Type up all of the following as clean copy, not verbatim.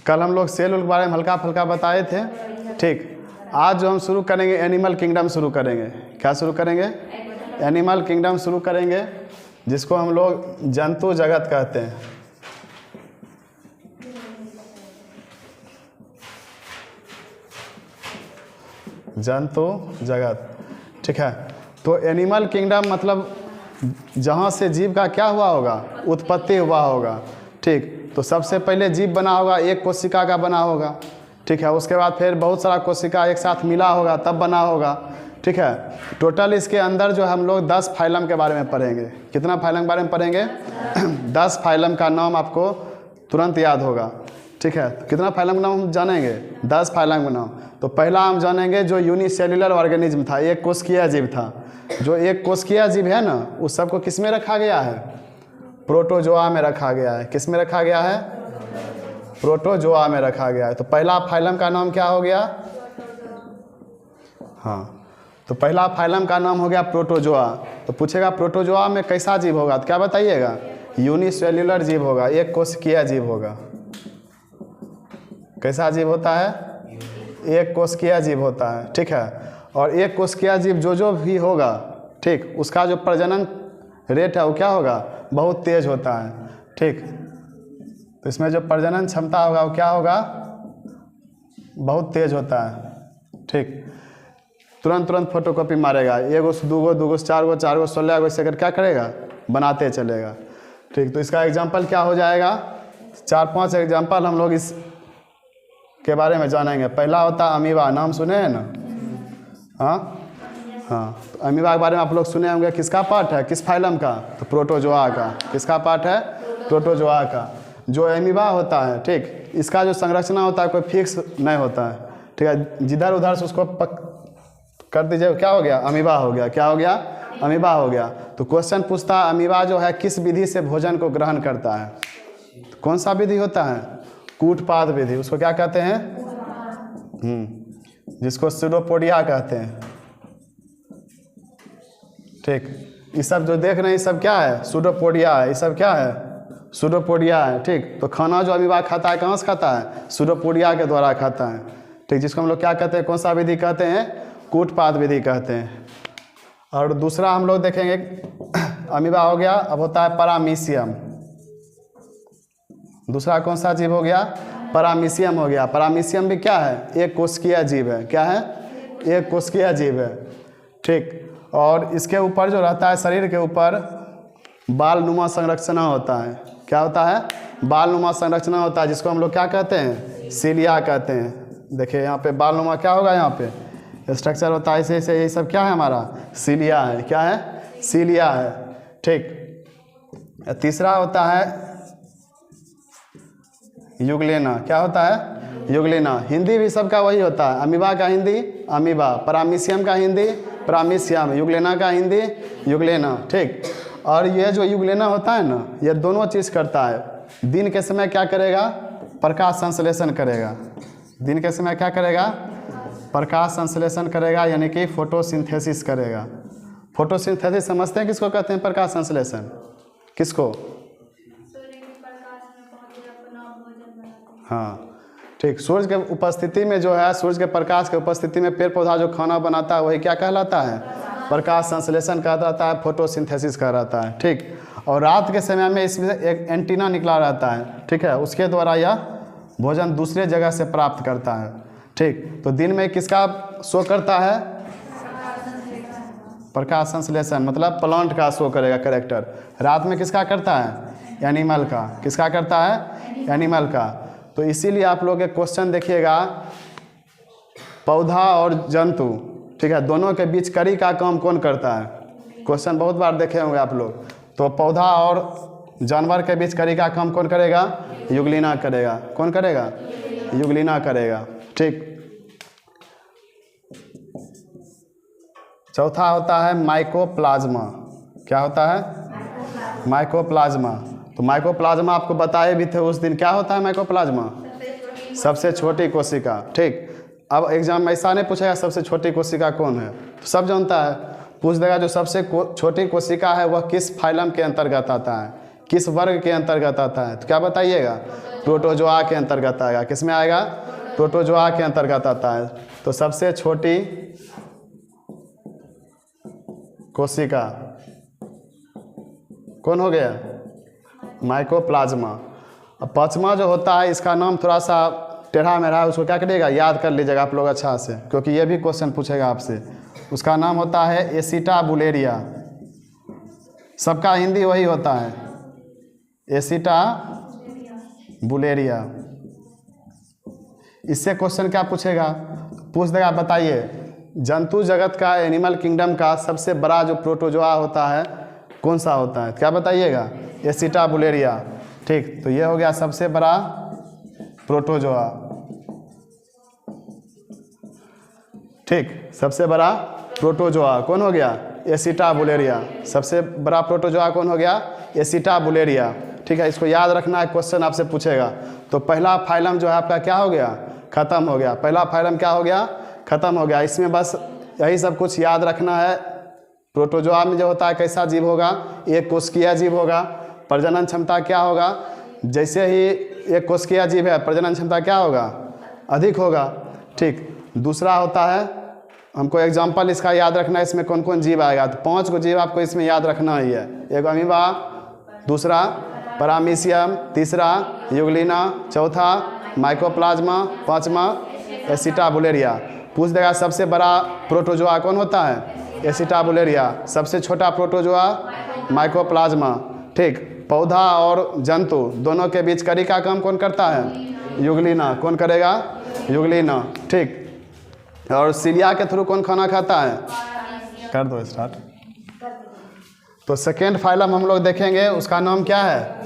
कल हम लोग सेल के बारे में हल्का फुल्का बताए थे। ठीक, आज जो हम शुरू करेंगे एनिमल किंगडम शुरू करेंगे। क्या शुरू करेंगे? एनिमल किंगडम शुरू करेंगे, जिसको हम लोग जंतु जगत कहते हैं। जंतु जगत, ठीक है। तो एनिमल किंगडम मतलब जहाँ से जीव का क्या हुआ होगा? उत्पत्ति हुआ होगा। ठीक, तो सबसे पहले जीव बना होगा, एक कोशिका का बना होगा। ठीक है, उसके बाद फिर बहुत सारा कोशिका एक साथ मिला होगा तब बना होगा। ठीक है, टोटल इसके अंदर जो हम लोग 10 फाइलम के बारे में पढ़ेंगे। कितना फाइलम के बारे में पढ़ेंगे? 10 फाइलम का नाम आपको तुरंत याद होगा। ठीक है, तो कितना फाइलम का नाम हम जानेंगे? 10 फाइलम का नाम। तो पहला हम जानेंगे जो यूनिसेल्युलर ऑर्गेनिज्म था, एक कोशिकीय जीव था। जो एक कोशिकीय जीव है ना, उस सबको किस में रखा गया है? प्रोटोजोआ में रखा गया है। किस में रखा गया है? प्रोटोजोआ में रखा गया है। तो पहला फाइलम का नाम क्या हो गया? हाँ, तो पहला फाइलम का नाम हो गया प्रोटोजोआ। तो पूछेगा प्रोटोजोआ में कैसा जीव होगा, तो क्या बताइएगा? यूनिसेल्युलर जीव होगा, एक कोशिकीय जीव होगा। कैसा जीव होता है? एक कोशिकीय जीव होता है। ठीक है, और एक कोशिकीय जीव जो भी होगा, ठीक, उसका जो प्रजनन रेट है वो क्या होगा? बहुत तेज होता है। ठीक, तो इसमें जो प्रजनन क्षमता होगा वो क्या होगा? बहुत तेज होता है। ठीक, तुरंत फोटोकॉपी मारेगा, एगो से दूगो से चारगो 16 ऐसे कर क्या करेगा? बनाते चलेगा। ठीक, तो इसका एग्जाम्पल क्या हो जाएगा? 4-5 एग्जाम्पल हम लोग इस के बारे में जानेंगे। पहला होता है अमीबा, नाम सुने हैं ना? हाँ हाँ, तो अमीबा के बारे में आप लोग सुने होंगे। किसका पार्ट है? किस फाइलम का? तो प्रोटोजोआ का। किसका पार्ट है? प्रोटोजोआ का। जो अमीबा होता है, ठीक, इसका जो संरचना होता है कोई फिक्स नहीं होता है। ठीक है, जिधर उधर से उसको कर दीजिए, क्या हो गया? अमीबा हो गया। क्या हो गया? अमीबा हो गया। तो क्वेश्चन पूछता है अमीबा जो है किस विधि से भोजन को ग्रहण करता है? तो कौन सा विधि होता है? कूटपाद विधि। उसको क्या कहते हैं? जिसको स्यूडोपोडिया कहते हैं। ठीक, ये सब जो देख रहे हैं ये सब क्या है? स्यूडोपोडिया है। ये सब क्या है? स्यूडोपोडिया है। ठीक, तो खाना जो अमीबा खाता है कहाँ से खाता है? स्यूडोपोडिया के द्वारा खाता है। ठीक, जिसको हम लोग क्या कहते हैं? कौन सा विधि कहते हैं? कूटपाद विधि कहते हैं। और दूसरा हम लोग देखेंगे, अमीबा हो गया, अब होता है पैरामीशियम। दूसरा कौन सा जीव हो गया? पैरामीशियम हो गया। पैरामीशियम भी क्या है? एक कोशिकीय जीव है। क्या है? एक कोशिकीय जीव है। ठीक, और इसके ऊपर जो रहता है, शरीर के ऊपर बालनुमा संरचना होता है। क्या होता है? बालनुमा संरचना होता है, जिसको हम लोग क्या कहते हैं? सीलिया कहते हैं। देखिए यहाँ पे बालनुमा क्या होगा? यहाँ पे स्ट्रक्चर होता है ऐसे। ये सब क्या है? हमारा सीलिया है। क्या है? सीलिया है। ठीक, तीसरा होता है युगलेना। क्या होता है? युगलेना। हिंदी भी सबका वही होता है। अमीबा का हिंदी अमीबा, पैरामीशियम का हिंदी पैरामीशियम, युगलेना का हिंदी युगलेना। ठीक, और ये जो युगलेना होता है ना, ये दोनों चीज़ करता है। दिन के समय क्या करेगा? प्रकाश संश्लेषण करेगा। दिन के समय क्या करेगा? प्रकाश संश्लेषण करेगा, यानी कि फोटोसिंथेसिस करेगा। फोटोसिंथेसिस समझते हैं किसको कहते हैं? प्रकाश संश्लेषण किसको? हाँ, ठीक, सूर्य के उपस्थिति में जो है, सूर्य के प्रकाश के उपस्थिति में पेड़ पौधा जो खाना बनाता है वही क्या कहलाता है? प्रकाश संश्लेषण कहलाता है, फोटोसिंथेसिस कहलाता है। ठीक, और रात के समय में इसमें एक एंटीना निकला रहता है। ठीक है, उसके द्वारा यह भोजन दूसरे जगह से प्राप्त करता है। ठीक, तो दिन में किसका शो करता है? प्रकाश संश्लेषण, मतलब प्लांट का शो करेगा कैरेक्टर। रात में किसका करता है? एनिमल का। किसका करता है? एनिमल का। तो इसीलिए आप लोग एक क्वेश्चन देखिएगा, पौधा और जंतु, ठीक है, दोनों के बीच कड़ी का काम कौन करता है? क्वेश्चन बहुत बार देखे होंगे आप लोग। तो पौधा और जानवर के बीच कड़ी का काम कौन करेगा? युगलिना करेगा। कौन करेगा? युगलिना करेगा। ठीक, चौथा होता है माइकोप्लाज्मा। क्या होता है? माइकोप्लाज्मा। तो माइकोप्लाज्मा आपको बताए भी थे उस दिन। क्या होता है माइकोप्लाज्मा? सबसे छोटी कोशिका। ठीक, अब एग्जाम में ऐसा नहीं पूछेगा सबसे छोटी कोशिका कौन है, तो सब जानता है। पूछ देगा जो सबसे छोटी कोशिका है वह किस फाइलम के अंतर्गत आता है, किस वर्ग के अंतर्गत आता है? तो क्या बताइएगा? प्रोटोजोआ के अंतर्गत आएगा। किस में आएगा? प्रोटोजोआ के अंतर्गत आता है। तो सबसे छोटी कोशिका कौन हो गया? माइकोप्लाज्मा। अब पांचवा जो होता है इसका नाम थोड़ा सा टेढ़ा मेढ़ा, उसको क्या करिएगा? याद कर लीजिएगा आप लोग अच्छा से, क्योंकि ये भी क्वेश्चन पूछेगा आपसे। उसका नाम होता है एसिटाबुलेरिया। सबका हिंदी वही होता है, एसिटाबुलेरिया। इससे क्वेश्चन क्या पूछेगा? पूछ देगा बताइए जंतु जगत का, एनिमल किंगडम का सबसे बड़ा जो प्रोटोजोआ होता है कौन सा होता है? क्या बताइएगा? एसिटाबुलेरिया। ठीक, तो ये हो गया सबसे बड़ा प्रोटोजोआ। ठीक, सबसे बड़ा प्रोटोजोआ कौन हो गया? एसिटाबुलेरिया। सबसे बड़ा प्रोटोजोआ कौन हो गया? एसिटाबुलेरिया। ठीक है, इसको याद रखना है, क्वेश्चन आपसे पूछेगा। तो पहला फाइलम जो है आपका क्या हो गया? खत्म हो गया। पहला फाइलम क्या हो गया? खत्म हो गया। इसमें बस यही सब कुछ याद रखना है। प्रोटोजोआ में जो होता है कैसा जीव होगा? एक कोशिकीय जीव होगा। प्रजनन क्षमता क्या होगा? जैसे ही एक कोशिकीय जीव है प्रजनन क्षमता क्या होगा? अधिक होगा। ठीक, दूसरा होता है, हमको एग्जाम्पल इसका याद रखना है, इसमें कौन कौन जीव आएगा। तो 5 को जीव आपको इसमें याद रखना ही है। एक अमीबा, दूसरा पैरामीशियम, तीसरा यूग्लिना, चौथा माइकोप्लाज्मा, पांचवा एसिटाबुलेरिया। पूछ देगा सबसे बड़ा प्रोटोजोआ कौन होता है? एसिटाबुलेरिया। सबसे छोटा प्रोटोजोआ माइकोप्लाज्मा। ठीक, पौधा और जंतु दोनों के बीच कड़ी का काम कौन करता है? यूग्लिना। कौन करेगा? यूग्लिना। ठीक, और सीलिया के थ्रू कौन खाना खाता है? कर दो स्टार्ट। तो सेकेंड फाइलम हम लोग देखेंगे, उसका नाम क्या है?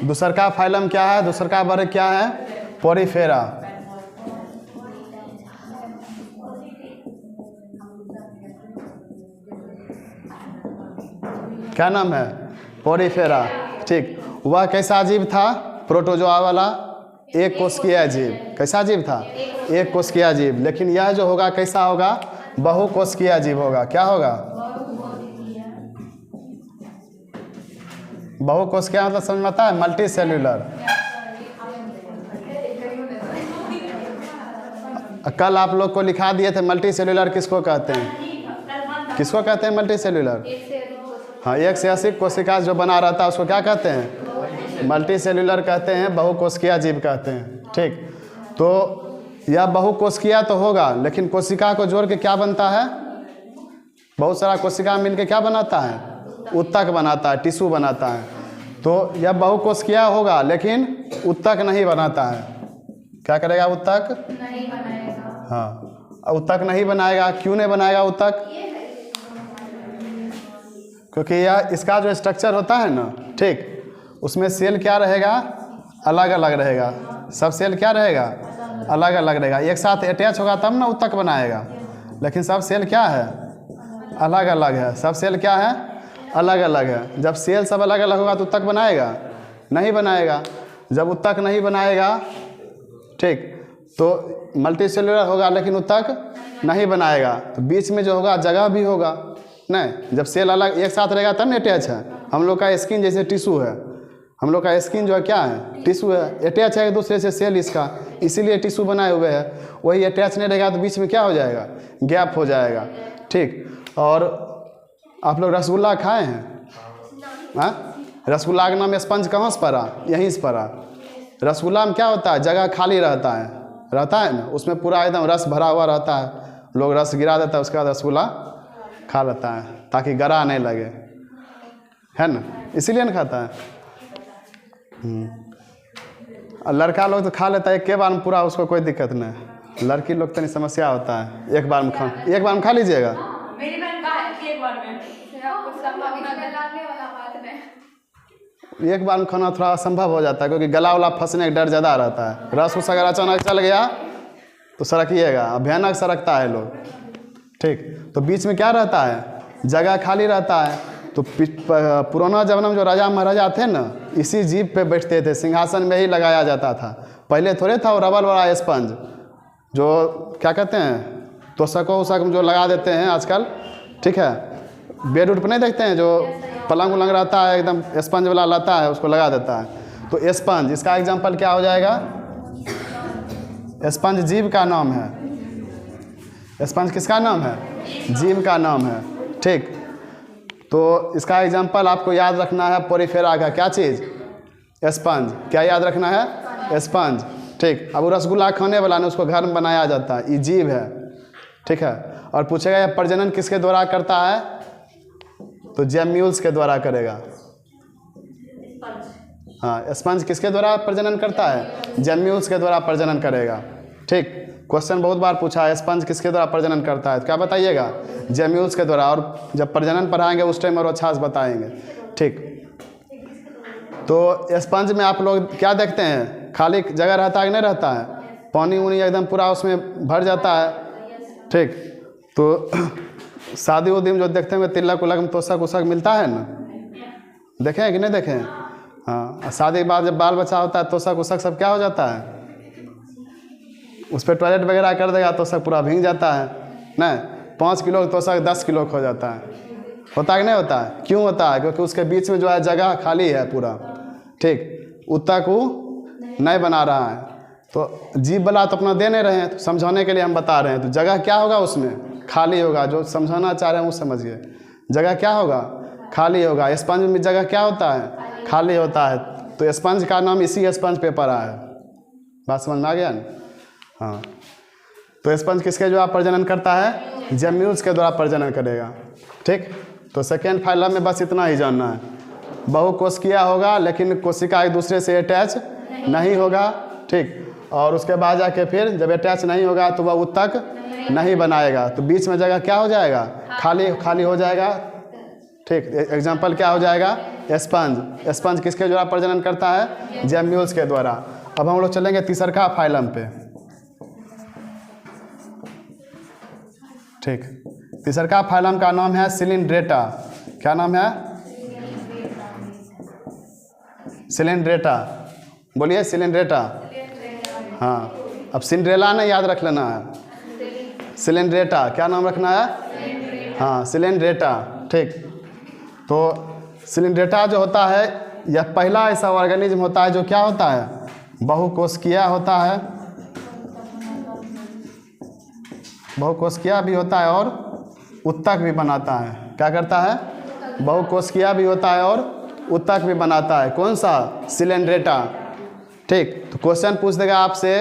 दूसरका फाइलम क्या है? दूसरका वर्ग क्या है? पोरीफेरा। क्या नाम है? पोरीफेरा। ठीक, वह कैसा जीव था? प्रोटोजोआ वाला एक कोशिकीय जीव। कैसा जीव था? एक कोशिकीय जीव। लेकिन यह जो होगा कैसा होगा? बहुकोशिकीय जीव होगा। क्या होगा? बहुकोशिकीय मतलब समझ में आता है? Multi cellular. कल आप लोग को लिखा दिए थे मल्टी सेल्यूलर किसको कहते हैं? किसको कहते हैं मल्टी सेल्यूलर? हाँ, एक से अधिक कोशिका जो बना रहता है उसको क्या कहते हैं? मल्टी सेल्यूलर कहते हैं, बहुकोशिकीय जीव कहते हैं। ठीक, तो यह बहुकोशिकीय तो होगा, लेकिन कोशिका को जोड़ के क्या बनता है? बहुत सारा कोशिका मिलके क्या बनाता है? उत्तक बनाता है, टिश्यू बनाता है। तो यह बहुकोशिकीय होगा लेकिन उत्तक नहीं बनाता है। क्या करेगा? उत्तक नहीं बनाएगा। हाँ, उत्तक नहीं बनाएगा। क्यों नहीं बनाएगा उत्तक? क्योंकि यह इसका जो स्ट्रक्चर होता है ना, ठीक, उसमें सेल क्या रहेगा? अलग अलग रहेगा। सब सेल क्या रहेगा? अलग अलग रहेगा। एक साथ अटैच होगा तब ना उत्तक बनाएगा, लेकिन सब सेल क्या है? अलग अलग है। सब सेल क्या है? अलग अलग है। जब सेल सब अलग अलग होगा तो उत्तक बनाएगा? नहीं बनाएगा। जब उत्तक नहीं बनाएगा, ठीक, तो मल्टी सेल्यूलर होगा लेकिन उत्तक नहीं बनाएगा। तो बीच में जो होगा जगह भी होगा नहीं। जब सेल अलग एक साथ रहेगा तब ना अटैच है। हम लोग का स्किन जैसे टिश्यू है, हम लोग का स्किन जो है क्या है? टिश्यू है। अटैच है एक दूसरे से सेल इसका, इसीलिए टिश्यू बनाए हुए हैं। वही अटैच नहीं रहेगा तो बीच में क्या हो जाएगा? गैप हो जाएगा। ठीक, और आप लोग रसगुल्ला खाए हैं? हाँ, रसगुल्ला का नाम स्पंज कहाँ से पड़ा? यहीं से पड़ा। रसगुल्ला में क्या होता है? जगह खाली रहता है ना, उसमें पूरा एकदम रस भरा हुआ रहता है। लोग रस गिरा देता है, उसके बाद रसगुल्ला खा लेता है ताकि गरा नहीं लगे, है ना, इसीलिए ना खाता है। और लड़का लोग तो खा लेता है एक के बार में पूरा, उसको कोई दिक्कत नहीं। लड़की लोग तो नहीं, समस्या होता है। एक बार में खा लीजिएगा। मेरी बहन का है कि एक बार में एक बार में खाना थोड़ा असंभव हो जाता है, क्योंकि गला वाला फंसने का डर ज़्यादा रहता है। रस उस अगर अचानक चल गया तो सरकिएगा, भयानक सरकता है लोग। ठीक, तो बीच में क्या रहता है? जगह खाली रहता है। तो पुराना जमाना में जो राजा महाराजा थे ना, इसी जीप पे बैठते थे, सिंहासन में ही लगाया जाता था। पहले थोड़े था वो रबड़ वाला स्पंज जो क्या कहते हैं, तोशकों उसक जो लगा देते हैं आजकल, ठीक है, बेड उड पर नहीं देखते हैं जो पलंग उलंग रहता है एकदम स्पंज वाला लाता है उसको लगा देता है, तो स्पंज इसका एग्जाम्पल क्या हो जाएगा? स्पंज जीव का नाम है। स्पंज किसका नाम है? जीव का नाम है। ठीक, तो इसका एग्जाम्पल आपको याद रखना है पोरीफेरा का क्या चीज़? स्पंज। क्या याद रखना है? स्पंज। ठीक, अब वो रसगुल्ला खाने वाला ने उसको घर में बनाया जाता है, ये जीव है। ठीक है, और पूछेगा यह प्रजनन किसके द्वारा करता है? तो जेम्यूल्स के द्वारा करेगा। हाँ, स्पंज किसके द्वारा प्रजनन करता है? जेम्यूल्स के द्वारा प्रजनन करेगा। ठीक, क्वेश्चन बहुत बार पूछा है स्पंज किसके द्वारा प्रजनन करता है, तो क्या बताइएगा? जेम्यूल्स के द्वारा। और जब प्रजनन पढ़ाएंगे उस टाइम और अच्छा से बताएंगे। ठीक, तो स्पंज में आप लोग क्या देखते हैं? खाली जगह रहता है कि नहीं रहता है? पानी उनी एकदम पूरा उसमें भर जाता है। ठीक, तो शादी उदी में जो देखते हैं तिलक उलक में तोशक उसक मिलता है ना, देखें कि नहीं देखें? हाँ, शादी के बाद जब बाल बच्चा होता है तोशक उसक सब क्या हो जाता है? उस पर टॉयलेट वगैरह कर देगा तो सब पूरा भीग जाता है। नहीं, 5 किलो तो सब 10 किलो हो जाता है। होता है कि नहीं होता है? क्यों होता है? क्योंकि उसके बीच में जो है जगह खाली है पूरा। ठीक, उतना को नहीं बना रहा है, तो जीव वाला तो अपना दे नहीं रहे हैं, तो समझाने के लिए हम बता रहे हैं। तो जगह क्या होगा उसमें? खाली होगा। जो समझाना चाह रहे हैं वो समझिए। जगह क्या होगा? खाली होगा। स्पंज में जगह क्या होता है? खाली होता है। तो स्पंज का नाम इसी स्पंज पे पड़ा है। बात समझ में आ गया ना? हाँ, तो स्पंज किसके द्वारा प्रजनन करता है? जेम्यूल्स के द्वारा प्रजनन करेगा। ठीक, तो सेकेंड फाइलम में बस इतना ही जानना है। बहुकोशिकीय होगा लेकिन कोशिका एक दूसरे से अटैच नहीं होगा। ठीक, और उसके बाद जाके फिर जब अटैच नहीं होगा तो वह उत्तक नहीं बनाएगा, तो बीच में जगह क्या हो जाएगा? खाली हो जाएगा। ठीक, एग्जाम्पल क्या हो जाएगा? स्पंज। स्पंज किसके द्वारा प्रजनन करता है? जेम्यूल्स के द्वारा। अब हम लोग चलेंगे तीसरका फाइलम पे। ठीक, तीसरका फाइलम का नाम है सिलिंड्रेटा। क्या नाम है? सिलिंड्रेटा। बोलिए सिलिंड्रेटा। हाँ, अब सिंड्रेला नहीं याद रख लेना है, सिलिंड्रेटा। क्या नाम रखना है? हाँ, सिलिंड्रेटा। ठीक, तो सिलिंड्रेटा जो होता है यह पहला ऐसा ऑर्गेनिज्म होता है जो क्या होता है? बहुकोशिकीय होता है। बहुकोशिकीय भी होता है और उत्तक भी बनाता है। क्या करता है? बहुकोशिकीय भी होता है और उत्तक भी बनाता है। कौन सा? सिलिंड्रेटा। ठीक, तो क्वेश्चन पूछ देगा आपसे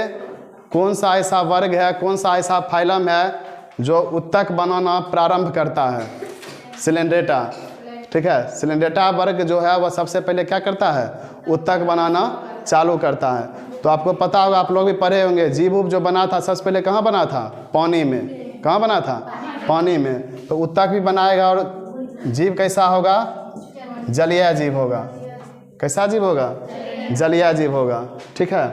कौन सा ऐसा वर्ग है, कौन सा ऐसा फाइलम है जो उत्तक बनाना प्रारंभ करता है? सिलिंड्रेटा। ठीक है, सिलिंड्रेटा वर्ग जो है वह सबसे पहले क्या करता है? उत्तक बनाना चालू करता है। तो आपको पता होगा, आप लोग भी पढ़े होंगे, जीव उब जो बना था सबसे पहले कहाँ बना था? पानी में। कहाँ बना था? पानी में। तो उत्तक भी बनाएगा। और जीव कैसा होगा? जलीय जीव होगा। कैसा जीव होगा? जलीय जीव होगा। ठीक है,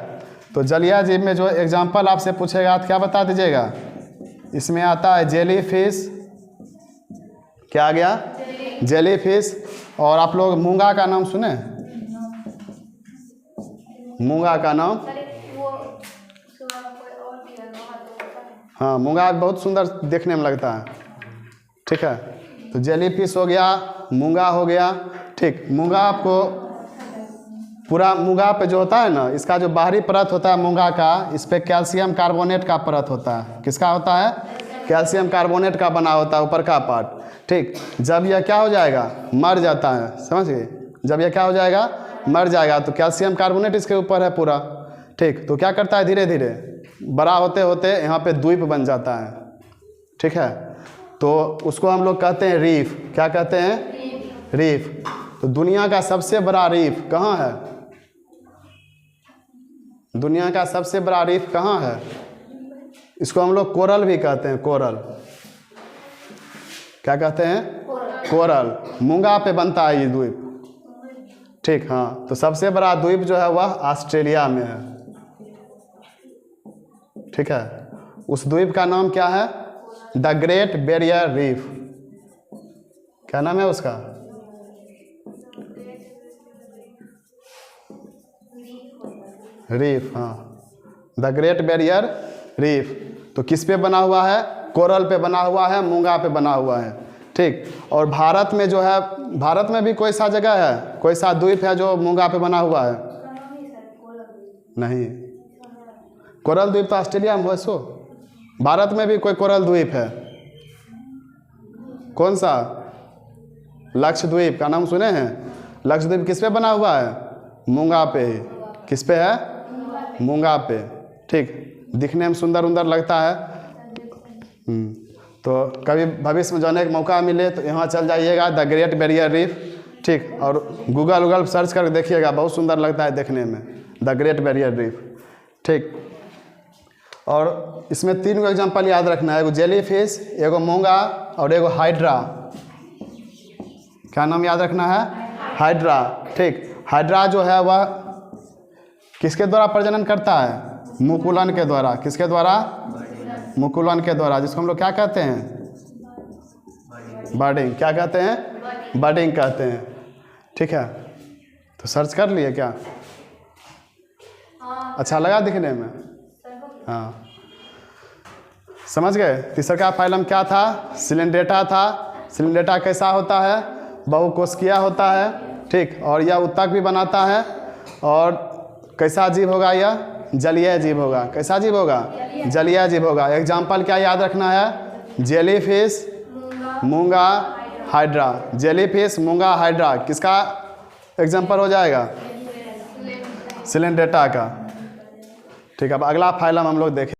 तो जलीय जीव में जो एग्जाम्पल आपसे पूछेगा तो क्या बता दीजिएगा? इसमें आता है जेली फिश। क्या आ गया? Jelly fish. और आप लोग मूंगा का नाम सुने? मूंगा का नाम? हाँ, मूंगा बहुत सुंदर देखने में लगता है। ठीक है, तो जेली फिश हो गया, मूंगा हो गया। ठीक, मूंगा आपको पूरा मूंगा पे जो होता है ना, इसका जो बाहरी परत होता है मूंगा का, इस पे कैल्शियम कार्बोनेट का परत होता है। किसका होता है? कैल्शियम कार्बोनेट का बना होता है ऊपर का पार्ट। ठीक, जब यह क्या हो जाएगा? मर जाता है। समझ गए? जब यह क्या हो जाएगा? मर जाएगा, तो कैल्शियम कार्बोनेट इसके ऊपर है पूरा। ठीक, तो क्या करता है? धीरे धीरे बड़ा होते होते यहाँ पे द्वीप बन जाता है। ठीक है, तो उसको हम लोग कहते हैं रीफ। क्या कहते हैं? रीफ। तो दुनिया का सबसे बड़ा रीफ कहाँ है? दुनिया का सबसे बड़ा रीफ कहाँ है? इसको हम लोग कोरल भी कहते हैं। कोरल। क्या कहते हैं? कोरल। मूंगा पे बनता है ये द्वीप। ठीक, हाँ, तो सबसे बड़ा द्वीप जो है वह ऑस्ट्रेलिया में है। ठीक है, उस द्वीप का नाम क्या है? The great barrier reef. क्या नाम है उसका? रीफ। हाँ, द ग्रेट बैरियर रीफ। तो किस पे बना हुआ है? कोरल पे बना हुआ है, मूंगा पे बना हुआ है। ठीक। और भारत में जो है, भारत में भी कोई सा जगह है, कोई सा द्वीप है जो मूंगा पे बना हुआ है? नहीं, कोरल द्वीप तो ऑस्ट्रेलिया में है। सो भारत में भी कोई कोरल द्वीप है, कौन सा? लक्षद्वीप का नाम सुने हैं? लक्षद्वीप किस पे बना हुआ है? मूंगा पे। किस पे है? मूंगा पे, ठीक। दिखने में सुंदर उंदर लगता है। तो कभी भविष्य में जाने का मौका मिले तो यहाँ चल जाइएगा, द ग्रेट बैरियर रीफ, ठीक। और गूगल सर्च करके देखिएगा, बहुत सुंदर लगता है देखने में, द ग्रेट बैरियर रीफ, ठीक। और इसमें 3 एग्जाम्पल याद रखना है, एगो जेली फिश, एगो मूंगा और एगो हाइड्रा। क्या नाम याद रखना है? हाइड्रा, ठीक। हाइड्रा जो है वह किसके द्वारा प्रजनन करता है? मुकुलन के द्वारा। किसके द्वारा? मुकुलन के द्वारा, जिसको हम लोग क्या कहते हैं? बर्डिंग। क्या कहते हैं? बर्डिंग कहते हैं, ठीक है। तो सर्च कर लिए क्या? अच्छा लगा दिखने में? हाँ, समझ गए। तीसरा का फाइलम क्या था? सिलेंड्रेटा था। सिलेंड्रेटा कैसा होता है? बहुकोशिकीय होता है, ठीक। और यह उत्तक भी बनाता है। और कैसा जीव होगा? यह जलीय जीव होगा। कैसा जीव होगा? जलीय जीव होगा। एग्जाम्पल क्या याद रखना है? जेलीफिश, मूंगा, हाइड्रा। जेलीफिश, मूंगा, हाइड्रा किसका एग्जाम्पल हो जाएगा? सिलेंड्रेटा का, ठीक है। अब अगला फाइलम हम लोग देखें।